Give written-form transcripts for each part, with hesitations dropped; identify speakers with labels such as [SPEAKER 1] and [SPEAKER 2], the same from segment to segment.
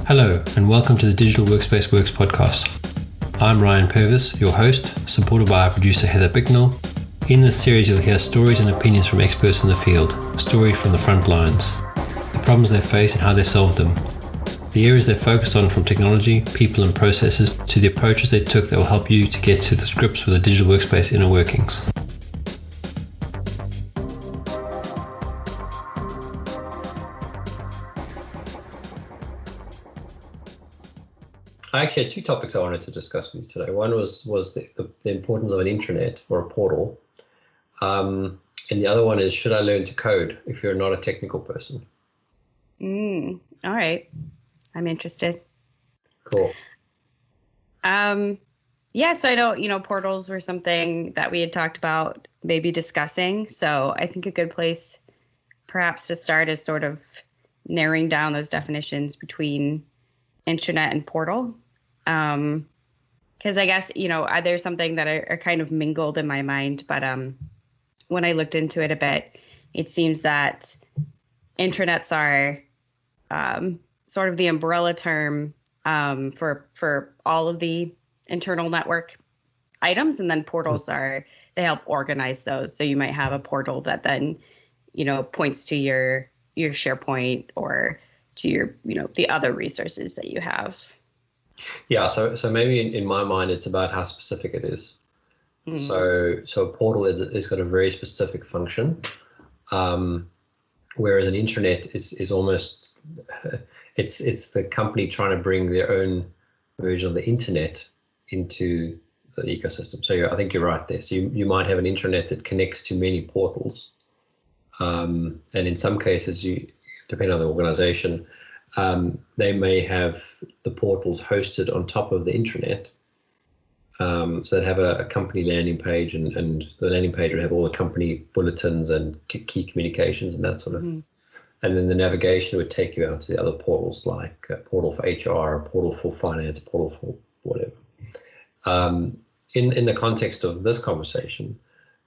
[SPEAKER 1] Hello, and welcome to the Digital Workspace Works podcast. I'm Ryan Purvis, your host, supported by our producer Heather Bicknell. In this series, you'll hear stories and opinions from experts in the field, stories from the front lines, the problems they face and how they solved them, the areas they focused on from technology, people and processes, to the approaches they took that will help you to get to the grips with the digital workspace inner workings. I actually had two topics I wanted to discuss with you today. One was the importance of an intranet or a portal. And the other one is, should I learn to code if you're not a technical person?
[SPEAKER 2] All right. I'm interested.
[SPEAKER 1] Cool.
[SPEAKER 2] So I know, portals were something that we had talked about maybe discussing. So I think a good place perhaps to start is sort of narrowing down those definitions between intranet and portal. Because I guess, there's something that are kind of mingled in my mind. But when I looked into it a bit, it seems that intranets are sort of the umbrella term for all of the internal network items. And then portals they help organize those. So you might have a portal that then, points to your SharePoint or to your, the other resources that you have.
[SPEAKER 1] Yeah, so maybe in my mind, it's about how specific it is. So a portal is got a very specific function, whereas an intranet is almost, it's the company trying to bring their own version of the internet into the ecosystem. So I think you're right there. So you might have an intranet that connects to many portals, and in some cases, depending on the organization, they may have the portals hosted on top of the intranet. So they'd have a company landing page, and the landing page would have all the company bulletins and key communications and that sort of thing. And then the navigation would take you out to the other portals, like a portal for HR, a portal for finance, a portal for whatever. In the context of this conversation,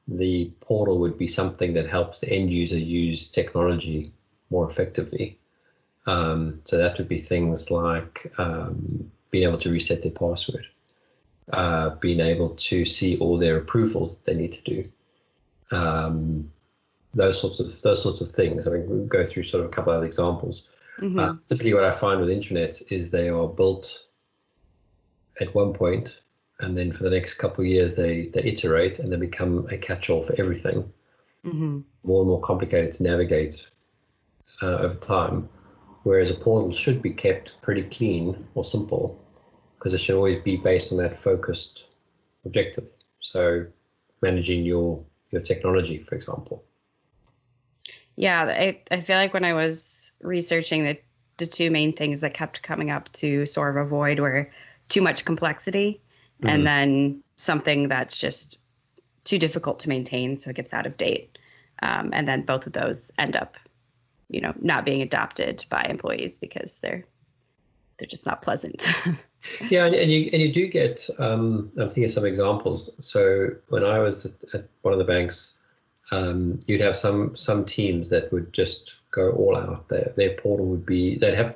[SPEAKER 1] the portal would be something that helps the end user use technology more effectively. So that would be things like being able to reset their password, being able to see all their approvals that they need to do, those sorts of things. I mean, we'll go through sort of a couple of examples. Typically, what I find with intranets is they are built at one point, and then for the next couple of years they iterate and they become a catch-all for everything. More and more complicated to navigate over time. Whereas a portal should be kept pretty clean or simple, because it should always be based on that focused objective. So managing your technology, for example.
[SPEAKER 2] Yeah, I feel like when I was researching the two main things that kept coming up to sort of avoid were too much complexity and then something that's just too difficult to maintain, so it gets out of date. And then both of those end up not being adopted by employees because they're just not pleasant.
[SPEAKER 1] Yeah, and you do get, I'm thinking of some examples. So when I was at one of the banks, you'd have some teams that would just go all out. Their portal would be, they'd have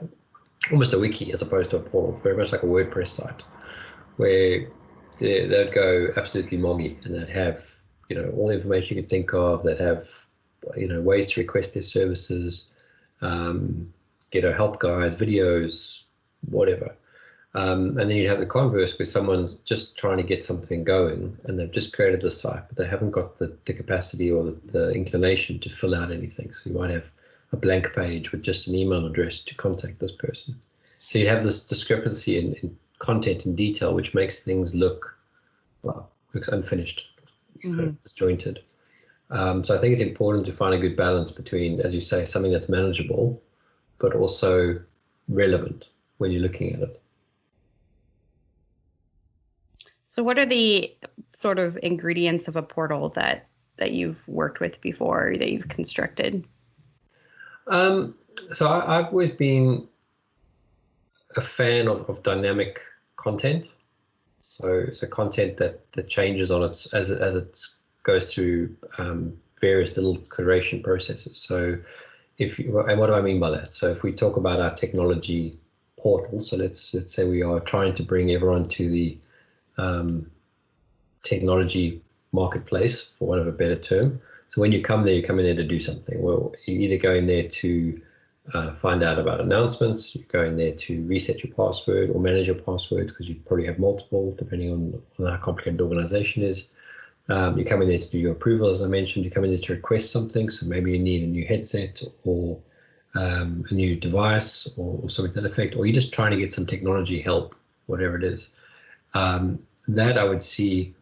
[SPEAKER 1] almost a wiki as opposed to a portal, very much like a WordPress site, where they'd go absolutely moggy, and they'd have all the information you could think of. They'd have ways to request their services, help guides, videos, whatever. And then you'd have the converse where someone's just trying to get something going and they've just created the site, but they haven't got the capacity or the inclination to fill out anything. So you might have a blank page with just an email address to contact this person. So you have this discrepancy in content and detail, which makes things looks unfinished, disjointed. So I think it's important to find a good balance between, as you say, something that's manageable, but also relevant when you're looking at it.
[SPEAKER 2] So what are the sort of ingredients of a portal that you've worked with before, that you've constructed?
[SPEAKER 1] So I've always been a fan of dynamic content. So content that changes on its as it goes through various little iteration processes. So and what do I mean by that? So if we talk about our technology portal. So let's say we are trying to bring everyone to the technology marketplace, for want of a better term. So when you come there, you come in there to do something. Well, you either go in there to find out about announcements, you go in there to reset your password or manage your passwords, because you probably have multiple, depending on how complicated the organization is. You come in there to do your approval, as I mentioned. You come in there to request something. So maybe you need a new headset or a new device or something to that effect, or you're just trying to get some technology help, whatever it is. That I would see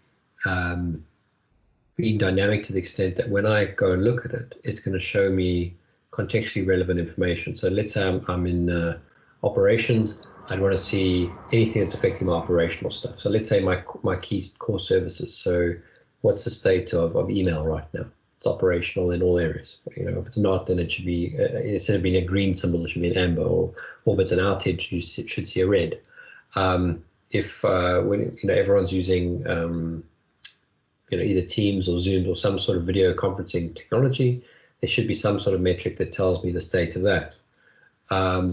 [SPEAKER 1] being dynamic to the extent that when I go and look at it, it's going to show me contextually relevant information. So let's say I'm in operations. I'd want to see anything that's affecting my operational stuff. So let's say my key core services. So what's the state of email right now? It's operational in all areas. If it's not, then it should be, instead of being a green symbol, it should be an amber, or if it's an outage, you should see a red. If when everyone's using either Teams or Zoom or some sort of video conferencing technology, there should be some sort of metric that tells me the state of that.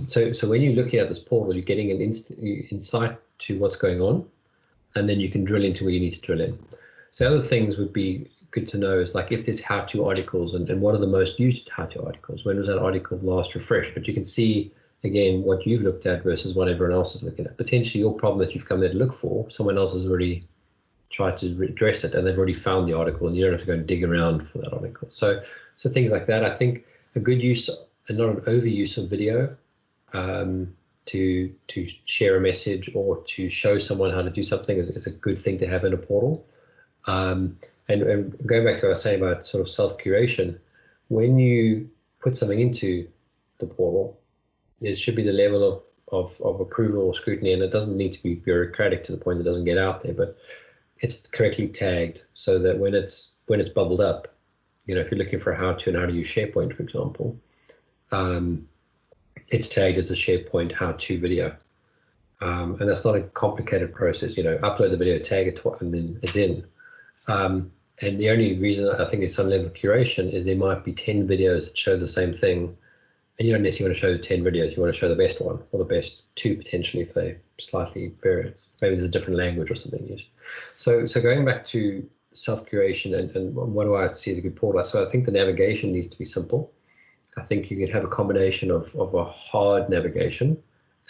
[SPEAKER 1] So when you're looking at this portal, you're getting an insight to what's going on, and then you can drill into where you need to drill in. So other things would be good to know is like if there's how-to articles and what are the most used how-to articles. When was that article last refreshed? But you can see again what you've looked at versus what everyone else is looking at. Potentially your problem that you've come there to look for, someone else has already tried to address it and they've already found the article, and you don't have to go and dig around for that article. So things like that. I think a good use and not an overuse of video to share a message or to show someone how to do something is a good thing to have in a portal. And going back to what I was saying about sort of self-curation, when you put something into the portal, there should be the level of approval or scrutiny, and it doesn't need to be bureaucratic to the point that it doesn't get out there, but it's correctly tagged so that when it's bubbled up, if you're looking for a how to and how to use SharePoint, for example, it's tagged as a SharePoint how-to video. And that's not a complicated process. Upload the video, tag it, and then it's in. And the only reason I think there's some level of curation is there might be 10 videos that show the same thing, and you don't necessarily want to show 10 videos. You want to show the best one or the best two potentially if they slightly vary. Maybe there's a different language or something used. So going back to self-curation and what do I see as a good portal? So I think the navigation needs to be simple. I think you could have a combination of a hard navigation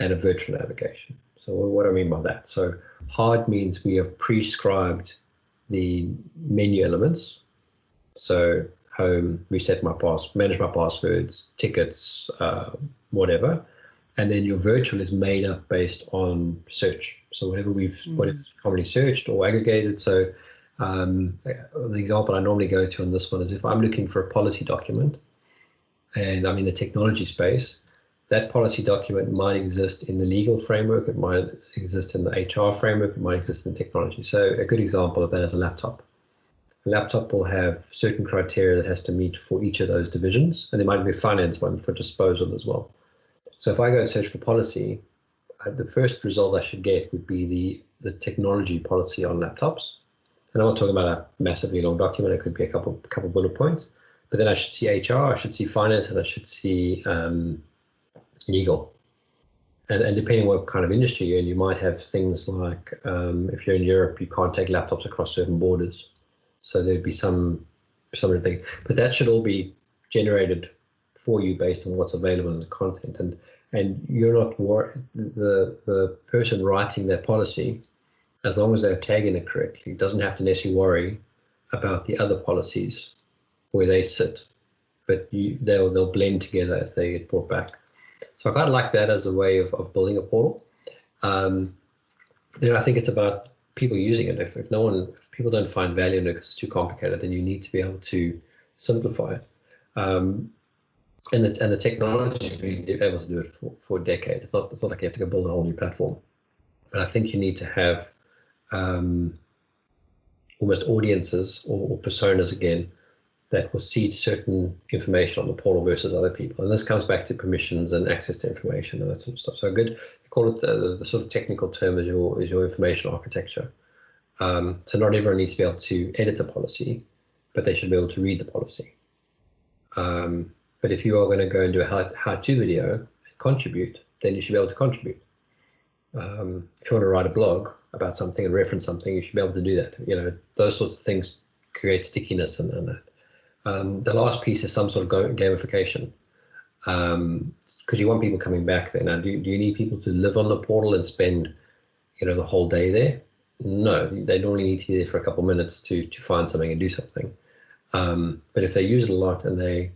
[SPEAKER 1] and a virtual navigation. So what do I mean by that? So hard means we have prescribed the menu elements. So home, reset my password, manage my passwords, tickets, whatever. And then your virtual is made up based on search. So whatever's commonly searched or aggregated. So the example I normally go to on this one is if I'm looking for a policy document and I'm in the technology space, that policy document might exist in the legal framework, it might exist in the HR framework, it might exist in technology. So a good example of that is a laptop. A laptop will have certain criteria that has to meet for each of those divisions, and there might be a finance one for disposal as well. So if I go and search for policy, the first result I should get would be the technology policy on laptops. And I'm not talking about a massively long document, it could be a couple bullet points, but then I should see HR, I should see finance, and I should see legal. And depending on what kind of industry you're in, you might have things like, if you're in Europe, you can't take laptops across certain borders. So there'd be some thing, but that should all be generated for you based on what's available in the content. And you're not the person writing that policy, as long as they're tagging it correctly, doesn't have to necessarily worry about the other policies where they sit, but they'll blend together as they get brought back. So I quite like that as a way of building a portal. Then I think it's about people using it. If people don't find value in it because it's too complicated, then you need to be able to simplify it. And the technology is really able to do it for a decade. It's not like you have to go build a whole new platform. But I think you need to have almost audiences or personas again that will see certain information on the portal versus other people. And this comes back to permissions and access to information and that sort of stuff. So they call it the sort of technical term is your information architecture. So not everyone needs to be able to edit the policy, but they should be able to read the policy. But if you are going to go and do a how-to video and contribute, then you should be able to contribute. If you want to write a blog about something and reference something, you should be able to do that. Those sorts of things create stickiness and that. The last piece is some sort of gamification, because you want people coming back there. Now, do you need people to live on the portal and spend, the whole day there? No, they normally need to be there for a couple of minutes to find something and do something. But if they use it a lot and they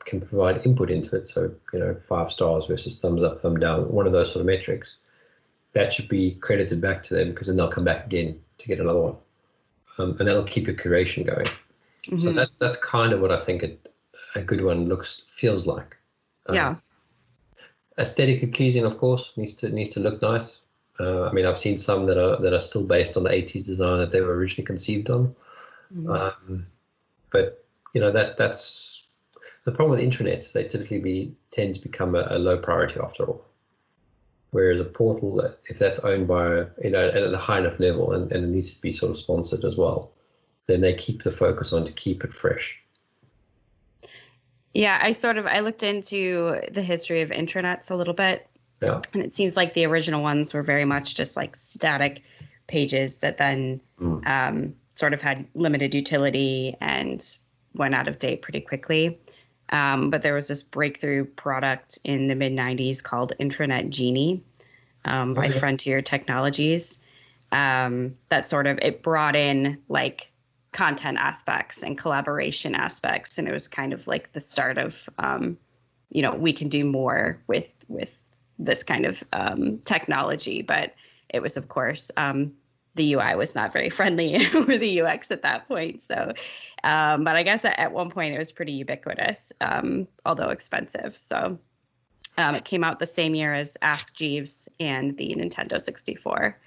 [SPEAKER 1] can provide input into it, so 5 stars versus thumbs up, thumb down, one of those sort of metrics, that should be credited back to them, because then they'll come back again to get another one, and that'll keep your curation going. Mm-hmm. So that's kind of what I think a good one feels like.
[SPEAKER 2] Yeah.
[SPEAKER 1] Aesthetically pleasing, of course, needs to look nice. I've seen some that are still based on the 80s design that they were originally conceived on. Mm-hmm. But that's the problem with intranets. They typically tend to become a low priority after all. Whereas a portal, if that's owned by at a high enough level and it needs to be sort of sponsored as well, then they keep the focus on to keep it fresh.
[SPEAKER 2] Yeah, I looked into the history of intranets a little bit.
[SPEAKER 1] Yeah.
[SPEAKER 2] And it seems like the original ones were very much just like static pages that then sort of had limited utility and went out of date pretty quickly. But there was this breakthrough product in the mid-90s called Intranet Genie by Frontier Technologies that sort of, it brought in like content aspects and collaboration aspects. And it was kind of like the start of, we can do more with this kind of technology. But it was, of course, the UI was not very friendly with the UX at that point. So, but I guess at one point it was pretty ubiquitous, although expensive. So it came out the same year as Ask Jeeves and the Nintendo 64,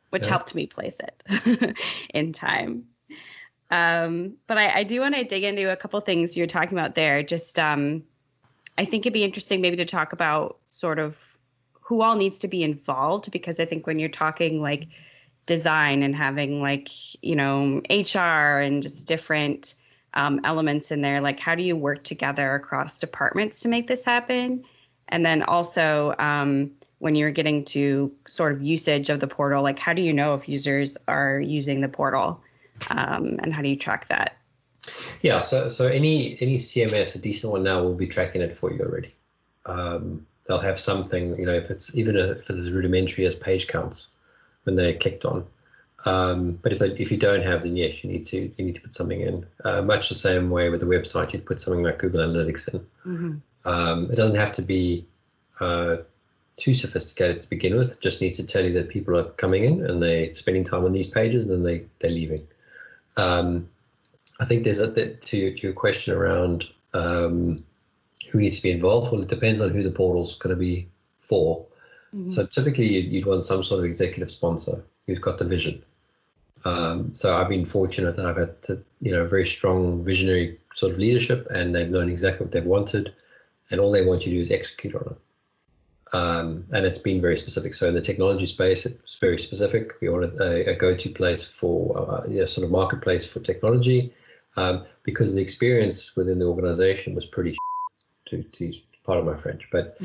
[SPEAKER 2] which helped me place it in time. But I do want to dig into a couple things you're talking about there. Just I think it'd be interesting maybe to talk about sort of who all needs to be involved, because I think when you're talking like design and having like, HR and just different elements in there, like how do you work together across departments to make this happen? And then also when you're getting to sort of usage of the portal, like how do you know if users are using the portal and how do you track that?
[SPEAKER 1] Yeah, so any CMS, a decent one now, will be tracking it for you already. They'll have something, if it's as rudimentary as page counts when they're clicked on. But if you don't have, then yes, you need to put something in. Much the same way with the website, you'd put something like Google Analytics in. Mm-hmm. It doesn't have to be too sophisticated to begin with. It just needs to tell you that people are coming in and they're spending time on these pages and then they're leaving. I think there's to your question around who needs to be involved. Well, it depends on who the portal's going to be for. Mm-hmm. So typically you'd want some sort of executive sponsor who's got the vision. So I've been fortunate that I've had very strong visionary sort of leadership, and they've known exactly what they've wanted, and all they want you to do is execute on it. And it's been very specific. So in the technology space, it's very specific. We wanted a go-to place for sort of marketplace for technology, because the experience within the organization was pretty to use part of my French, but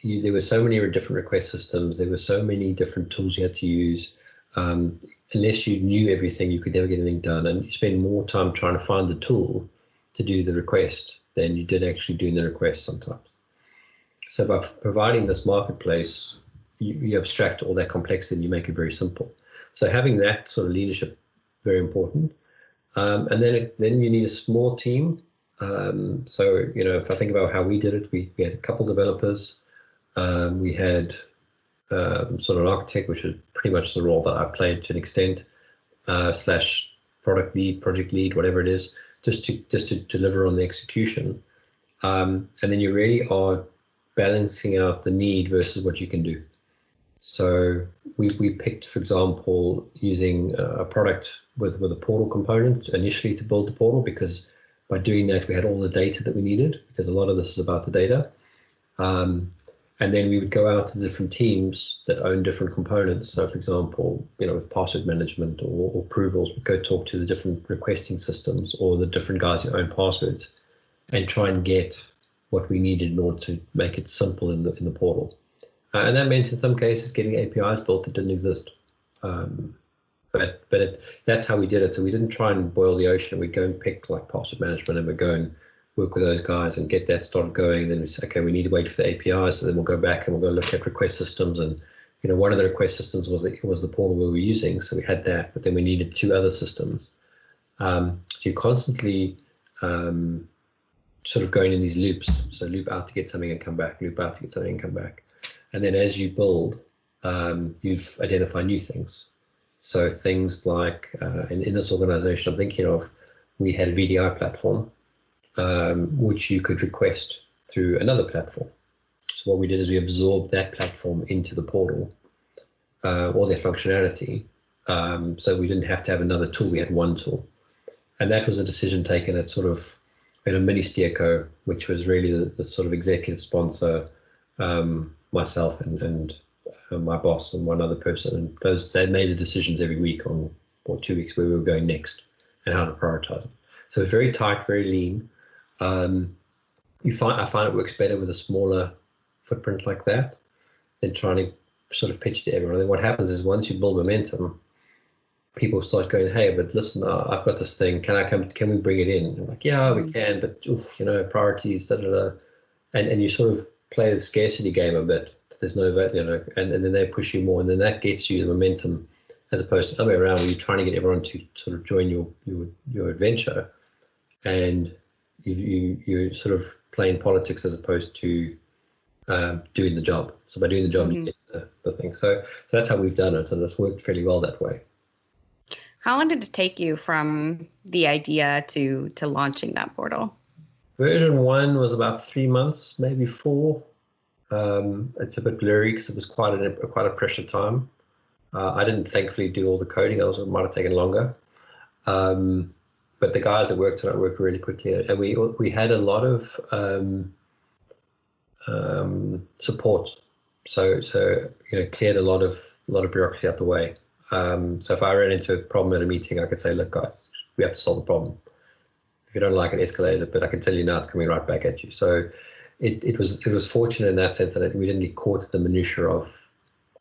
[SPEAKER 1] there were so many different request systems. There were so many different tools you had to use. Unless you knew everything, you could never get anything done. And you spend more time trying to find the tool to do the request than you did actually doing the request sometimes. So by providing this marketplace, you abstract all that complexity and you make it very simple. So having that sort of leadership, very important. And then you need a small team. So, if I think about how we did it, we had a couple developers. We had sort of an architect, which is pretty much the role that I played to an extent, / product lead, project lead, whatever it is, just to deliver on the execution. And then you really are balancing out the need versus what you can do. So we picked, for example, using a product with a portal component initially to build the portal, because by doing that, we had all the data that we needed, because a lot of this is about the data. And then we would go out to different teams that own different components. So, for example, with password management or approvals, we'd go talk to the different requesting systems or the different guys who own passwords and try and get what we needed in order to make it simple in the portal. And that meant in some cases getting APIs built that didn't exist. But that's how we did it. So we didn't try and boil the ocean. We'd go and pick like password management, and we'd go and work with those guys and get that started going. And then we say, okay, we need to wait for the APIs. So then we'll go back and we'll go look at request systems. And one of the request systems was the portal we were using. So we had that, but then we needed 2 other systems. So you're constantly sort of going in these loops. So loop out to get something and come back, loop out to get something and come back. And then as you build, you've identified new things. So things like, in this organization I'm thinking of, we had a VDI platform, which you could request through another platform. So what we did is we absorbed that platform into the portal, or their functionality. So we didn't have to have another tool, we had one tool. And that was a decision taken at sort of in a mini steerco, which was really the sort of executive sponsor, myself and my boss and one other person, and they made the decisions every week or 2 weeks where we were going next and how to prioritize it. So very tight, very lean. I find it works better with a smaller footprint like that than trying to sort of pitch to everyone. And then what happens is once you build momentum, people start going, hey, but listen, I've got this thing. Can I come? Can we bring it in? And I'm like, yeah, we can, but priorities, da, da, da. And you sort of play the scarcity game a bit. There's no, and then they push you more, and then that gets you the momentum, as opposed to the other way around, where you're trying to get everyone to sort of join your adventure, and you're sort of playing politics as opposed to doing the job. So by doing the job, you get the thing. So that's how we've done it, and it's worked fairly well that way.
[SPEAKER 2] How long did it take you from the idea to launching that portal?
[SPEAKER 1] Version 1 was about 3 months, maybe 4. It's a bit blurry because it was quite a pressure time. I didn't thankfully do all the coding. It might have taken longer. But the guys that worked on it worked really quickly, and we had a lot of support. So cleared a lot of bureaucracy out the way. So if I ran into a problem at a meeting, I could say, look, guys, we have to solve the problem. If you don't like it, escalate it. But I can tell you now, it's coming right back at you. So it was fortunate in that sense that we didn't get caught in the minutiae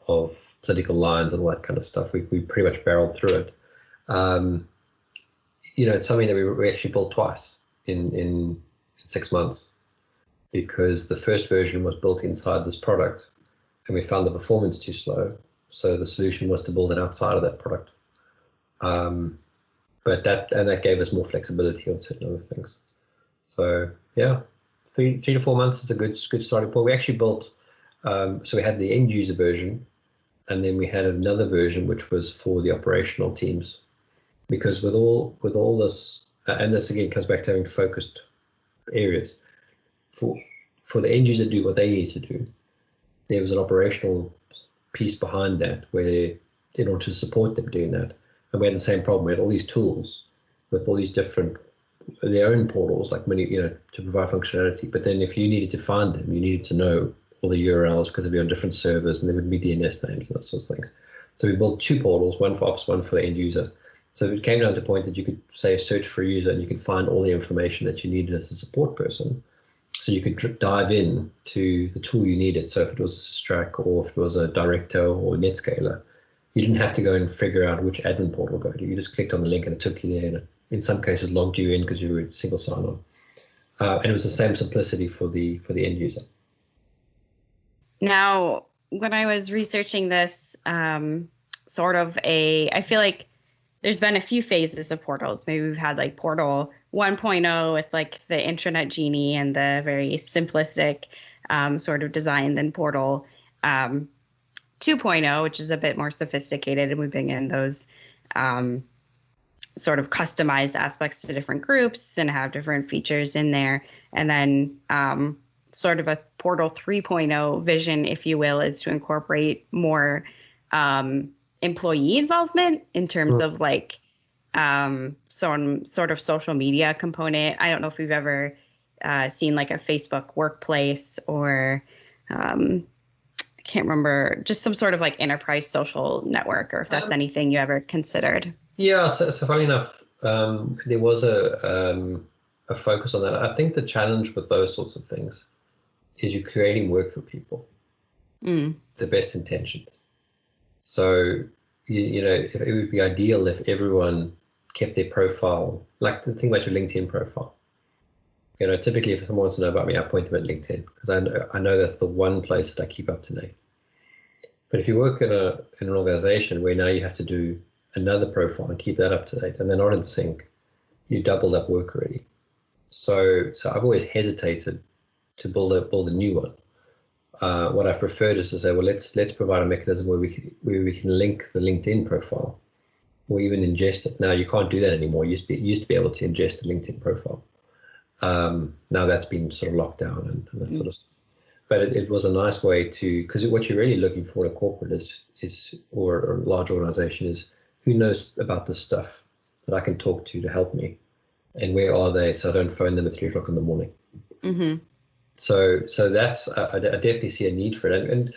[SPEAKER 1] of political lines and all that kind of stuff. We pretty much barreled through it. It's something that we actually built twice in 6 months, because the first version was built inside this product, and we found the performance too slow. So the solution was to build it outside of that product. But that gave us more flexibility on certain other things. So yeah, 3 to 4 months is a good starting point. We actually built, so we had the end user version, and then we had another version which was for the operational teams, because with all this, and this again comes back to having focused areas. For the end user to do what they need to do, there was an operational piece behind that where, in order to support them doing that, and we had the same problem. We had all these tools with all these different, their own portals, like many, to provide functionality. But then if you needed to find them, you needed to know all the URLs because they'd be on different servers, and there would be DNS names and those sorts of things. So we built 2 portals, one for ops, one for the end user. So it came down to the point that you could say search for a user and you could find all the information that you needed as a support person. So you could dive in to the tool you needed. So if it was a Systrack or if it was a Directo or Netscaler, you didn't have to go and figure out which admin portal to go to. You just clicked on the link and it took you there, and it, in some cases, logged you in because you were single sign-on. And it was the same simplicity for the end user.
[SPEAKER 2] Now, when I was researching this, I feel like there's been a few phases of portals. Maybe we've had like Portal 1.0 with like the Intranet Genie and the very simplistic sort of design, then Portal 2.0, which is a bit more sophisticated, and we bring in those sort of customized aspects to different groups and have different features in there. And then sort of a Portal 3.0 vision, if you will, is to incorporate more employee involvement in terms of like some sort of social media component. I don't know if we've ever seen like a Facebook Workplace or I can't remember, just some sort of like enterprise social network, or if that's anything you ever considered.
[SPEAKER 1] Yeah, so funny enough, there was a focus on that. I think the challenge with those sorts of things is you're creating work for people. the best intentions. So, it would be ideal if everyone kept their profile, like the thing about your LinkedIn profile. Typically if someone wants to know about me, I point them at LinkedIn because I know that's the one place that I keep up to date. But if you work in an organization where now you have to do another profile and keep that up to date, and they're not in sync, you doubled up work already. So I've always hesitated to build a new one. What I've preferred is to say, well, let's provide a mechanism where we can link the LinkedIn profile, or even ingest it. Now you can't do that anymore. You used to be able to ingest a LinkedIn profile. Now that's been sort of locked down and that sort of stuff. But it was a nice way to, because what you're really looking for in a corporate is or a large organization is who knows about this stuff that I can talk to help me, and where are they, so I don't phone them at 3:00 in the morning. Mm-hmm. So that's I definitely see a need for it, and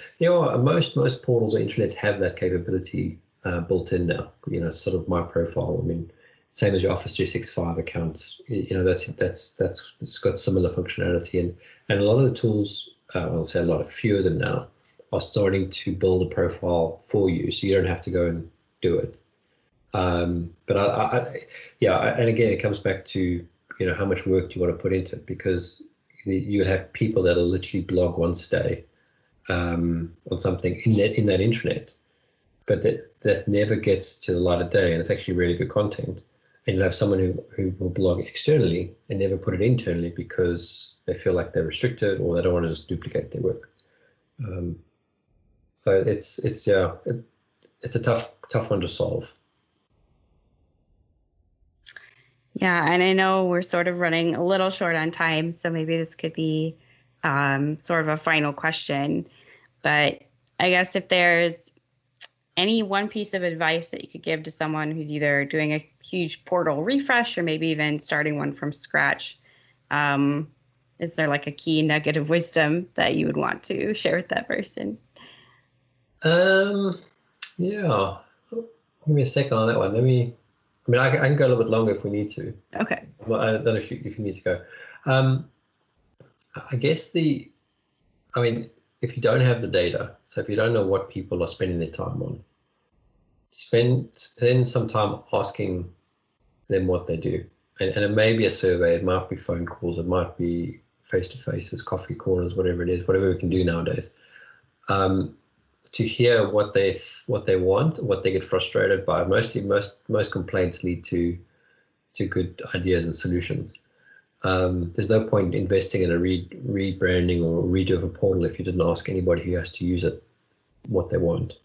[SPEAKER 1] most portals or intranets have that capability built in now. Sort of my profile. I mean, same as your Office 365 accounts. It's got similar functionality, and a lot of the tools. I'll say a few of them now are starting to build a profile for you, so you don't have to go and do it. But and again, it comes back to how much work do you want to put into it, because you'll have people that will literally blog once a day on something in that intranet, but that never gets to the light of day, and it's actually really good content. And you'll have someone who will blog externally and never put it internally because they feel like they're restricted or they don't want to just duplicate their work. So it's a tough one to solve.
[SPEAKER 2] Yeah, and I know we're sort of running a little short on time, so maybe this could be sort of a final question. But I guess if there's any one piece of advice that you could give to someone who's either doing a huge portal refresh or maybe even starting one from scratch, is there like a key nugget of wisdom that you would want to share with that person?
[SPEAKER 1] Yeah. Give me a second on that one. I can go a little bit longer if we need to.
[SPEAKER 2] Okay.
[SPEAKER 1] Well, I don't know if you need to go. I guess if you don't have the data, so if you don't know what people are spending their time on, spend some time asking them what they do. And it may be a survey, it might be phone calls, it might be face-to-faces, coffee corners, whatever it is, whatever we can do nowadays, to hear what they want, what they get frustrated by. Most complaints lead to good ideas and solutions. There's no point investing in a rebranding or redo of a portal if you didn't ask anybody who has to use it what they want.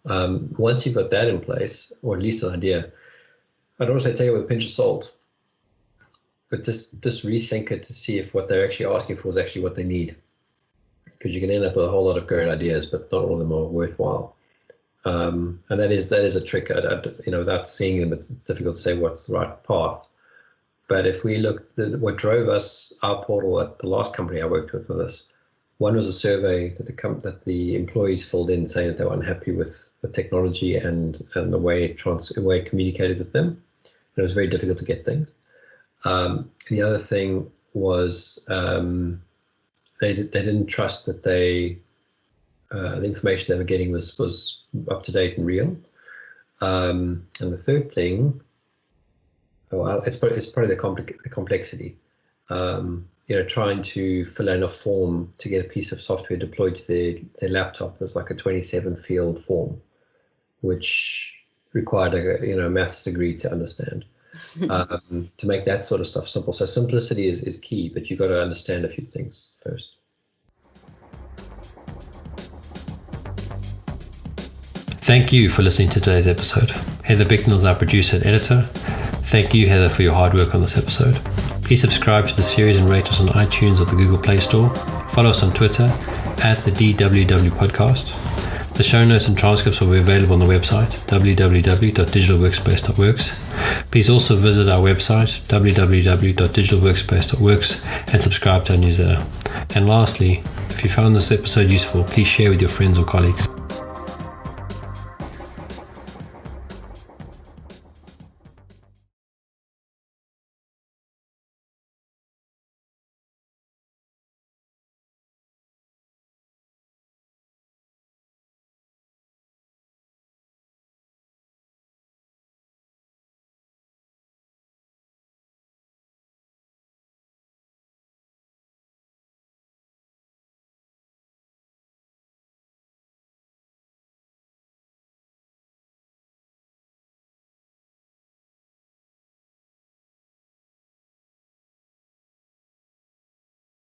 [SPEAKER 1] Once you've got that in place, or at least an idea, I don't want to say take it with a pinch of salt, but just rethink it to see if what they're actually asking for is actually what they need. Because you can end up with a whole lot of great ideas, but not all of them are worthwhile. And that is a trick. Without seeing them, it's difficult to say what's the right path. But if we look, what drove our portal at the last company I worked with this, one was a survey that the employees filled in saying that they were unhappy with the technology and the way it communicated with them. And it was very difficult to get things. The other thing was they didn't trust that the information they were getting was up to date and real. And the third thing, it's probably the complexity. Trying to fill in a form to get a piece of software deployed to their laptop was like a 27-field form, which required a maths degree to understand. To make that sort of stuff simple. So simplicity is key, but you've got to understand a few things first.
[SPEAKER 3] Thank you for listening to today's episode. Heather Bicknell is our producer and editor. Thank you, Heather, for your hard work on this episode. Please subscribe to the series and rate us on iTunes or the Google Play Store. Follow us on Twitter @the DWW Podcast. The show notes and transcripts will be available on the website www.digitalworkspace.works. Please also visit our website www.digitalworkspace.works and subscribe to our newsletter. And lastly, if you found this episode useful, please share with your friends or colleagues.